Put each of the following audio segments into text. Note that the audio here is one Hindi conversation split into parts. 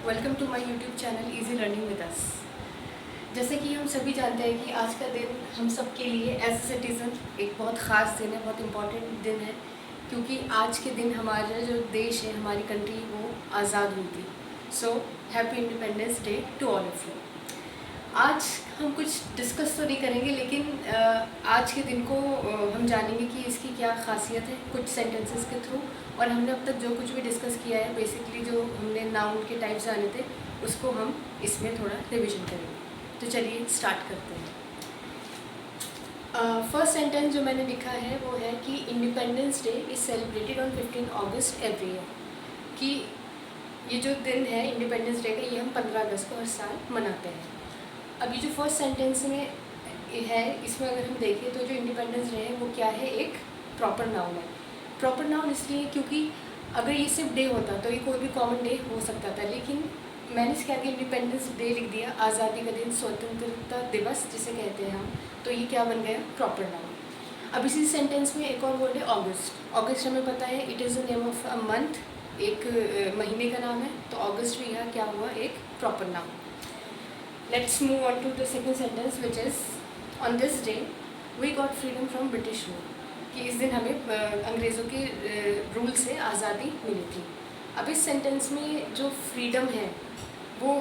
Welcome to my YouTube channel easy learning with us. जैसे कि हम सभी जानते हैं कि आज का दिन हम सब के लिए एज ए सिटीज़न एक बहुत ख़ास दिन है, बहुत इम्पॉर्टेंट दिन है, क्योंकि आज के दिन हमारा जो देश है, हमारी कंट्री, वो आज़ाद हुई थी। So happy Independence Day to all of you. आज हम कुछ डिस्कस तो नहीं करेंगे, लेकिन आज के दिन को हम जानेंगे कि इसकी क्या खासियत है कुछ सेंटेंसेस के थ्रू। और हमने अब तक जो कुछ भी डिस्कस किया है, बेसिकली जो हमने नाउन के टाइप्स जाने थे, उसको हम इसमें थोड़ा रिवीजन करेंगे। तो चलिए स्टार्ट करते हैं। फर्स्ट सेंटेंस जो मैंने लिखा है वो है कि independence day is celebrated on 15 August every year. कि ये जो दिन है इंडिपेंडेंस डे का, ये हम 15 अगस्त को हर साल मनाते हैं। अभी जो फर्स्ट सेंटेंस में है, इसमें अगर हम देखें तो जो इंडिपेंडेंस डे है वो क्या है, एक प्रॉपर नाउन है। प्रॉपर नाउन इसलिए क्योंकि अगर ये सिर्फ डे होता तो ये कोई भी कॉमन डे हो सकता था, लेकिन मैंने इसके आगे इंडिपेंडेंस डे लिख दिया, आज़ादी का दिन, स्वतंत्रता दिवस जिसे कहते हैं हम, तो ये क्या बन गया, प्रॉपर नाउन। अब इसी सेंटेंस में एक और वर्ड है ऑगस्ट। ऑगस्ट हमें पता है it is the name of a month, एक महीने का नाम है, तो ऑगस्ट भी यहाँ क्या हुआ, एक proper noun. Let's move on to the second sentence, which is on this day we got freedom from British rule। कि इस दिन हमें अंग्रेज़ों के रूल से आज़ादी मिली थी। अब इस सेंटेंस में जो फ्रीडम है, वो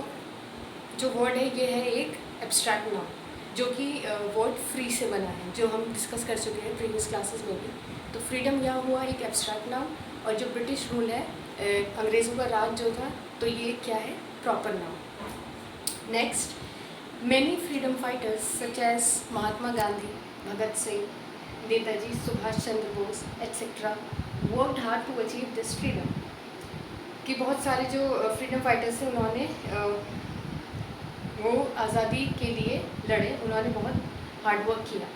जो वर्ड है ये है एक एब्स्ट्रैक्ट नाउन, जो कि वर्ड फ्री से बना है, जो हम डिस्कस कर चुके हैं प्रीवियस क्लासेस में भी। तो फ्रीडम यहाँ हुआ एक एब्स्ट्रैक्ट नाउन, और जो ब्रिटिश रूल है, अंग्रेज़ों का राज जो था, तो ये क्या है, proper noun. Next, many freedom fighters such as Mahatma Gandhi, Bhagat Singh, Netaji Subhash Chandra Bose, etc. worked hard to achieve this freedom। कि बहुत सारे जो फ्रीडम फाइटर्स थे, उन्होंने वो आज़ादी के लिए लड़े, उन्होंने बहुत हार्ड वर्क किया।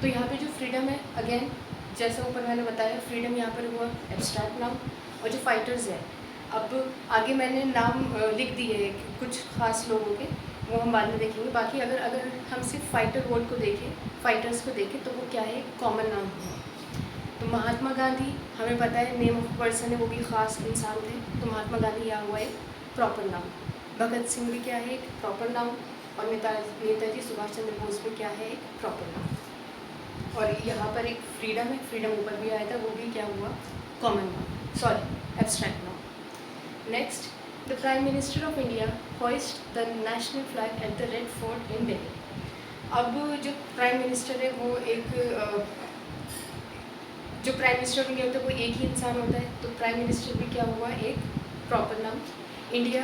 तो यहाँ पे जो फ्रीडम है, अगेन जैसे ऊपर मैंने बताया, फ्रीडम यहाँ पर हुआ एब्स्ट्रैक्ट नाउन, और जो फाइटर्स है, अब आगे मैंने नाम लिख दिए कुछ ख़ास लोगों के, वो हम बाद में देखेंगे। बाकी अगर हम सिर्फ फाइटर वर्ड को देखें, फाइटर्स को देखें, तो वो क्या है, कॉमन नाम हुआ। तो महात्मा गांधी हमें पता है नेम ऑफ पर्सन है, वो भी ख़ास इंसान थे, तो महात्मा गांधी यहाँ हुआ एक प्रॉपर नाउन। भगत सिंह भी क्या है, एक प्रॉपर नाउन, और नेताजी सुभाष चंद्र बोस भी क्या है, एक प्रॉपर नाउन। और यहाँ पर एक फ्रीडम है, फ्रीडम ऊपर भी आया था, वो भी क्या हुआ, common noun, sorry abstract noun. Next, the Prime Minister of India hoist the national flag at the Red Fort in Delhi। अब जो प्राइम मिनिस्टर है वो जो प्राइम मिनिस्टर ऑफ इंडिया होता है वो एक ही इंसान होता है, तो प्राइम मिनिस्टर भी क्या हुआ, एक प्रॉपर नाम। इंडिया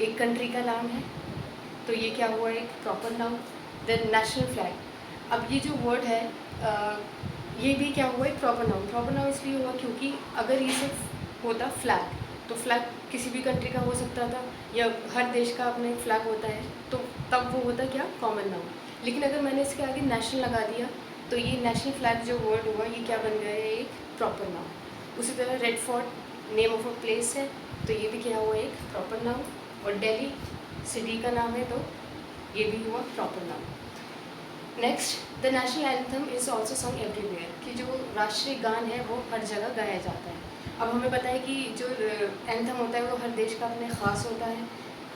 एक कंट्री का नाम है, तो ये क्या हुआ, एक प्रॉपर नाम। देन नेशनल फ्लैग, अब ये जो वर्ड है ये भी क्या हुआ, एक प्रॉपर नाउन। प्रॉपर नाउन इसलिए हुआ क्योंकि अगर ये सिर्फ होता फ्लैग, तो फ्लैग किसी भी कंट्री का हो सकता था, या हर देश का अपना एक फ्लैग होता है, तो तब वो होता क्या, कॉमन नाउन। लेकिन अगर मैंने इसके आगे नेशनल लगा दिया, तो ये नेशनल फ्लैग जो वर्ड हुआ, ये क्या बन गया है, एक प्रॉपर नाउन। उसी तरह red fort name of a place है, तो ये भी क्या हुआ, एक प्रॉपर नाउन। और दिल्ली सिटी का नाम है, तो ये भी हुआ proper noun. Next, the national anthem is also song everywhere. कि जो राष्ट्रीय गान है वो हर जगह गाया जाता है। अब हमें पता है कि जो एंथम होता है वो हर देश का अपने ख़ास होता है,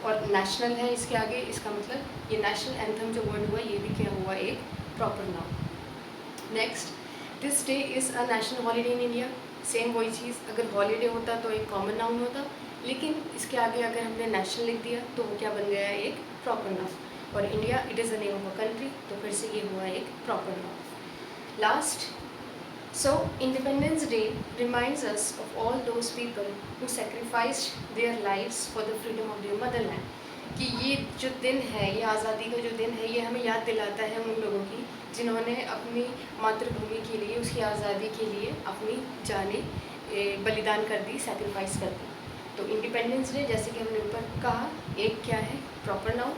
और नेशनल है इसके आगे, इसका मतलब ये नेशनल एंथम जो वर्ड हुआ, ये भी क्या हुआ, एक proper noun. Next, this day is a national holiday in India. Same वही चीज़, अगर हॉलीडे होता तो एक कॉमन नाउन होता, लेकिन इसके आगे अगर हमने नेशनल लिख दिया तो वो क्या बन गया, एक प्रॉपर नाउन। और India it is the name of a country, तो फिर से ये हुआ एक proper noun. Last, so Independence Day reminds us of all those people who sacrificed their lives for the freedom of their motherland। कि ये जो दिन है, ये आज़ादी का जो दिन है, ये हमें याद दिलाता है उन लोगों की जिन्होंने अपनी मातृभूमि के लिए, उसकी आज़ादी के लिए अपनी जानें बलिदान कर दी, सेक्रीफाइस कर दी। तो इंडिपेंडेंस डे, जैसे कि हमने ऊपर कहा, एक क्या है, प्रॉपर नाउन।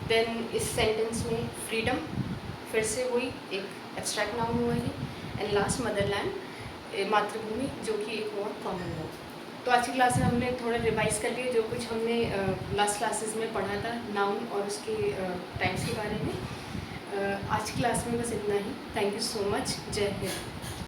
देन इस सेंटेंस में फ्रीडम फिर से वही एक एब्स्ट्रैक्ट नाउन हुआ है, एंड लास्ट मदरलैंड, मातृभूमि, जो कि एक और कॉमन नाउन। तो आज की क्लास में हमने थोड़ा रिवाइज कर लिया जो कुछ हमने लास्ट क्लासेस में पढ़ा था नाउन और उसके टाइप्स के बारे में। आज की क्लास में बस इतना ही। Thank you so much. जय हिंद।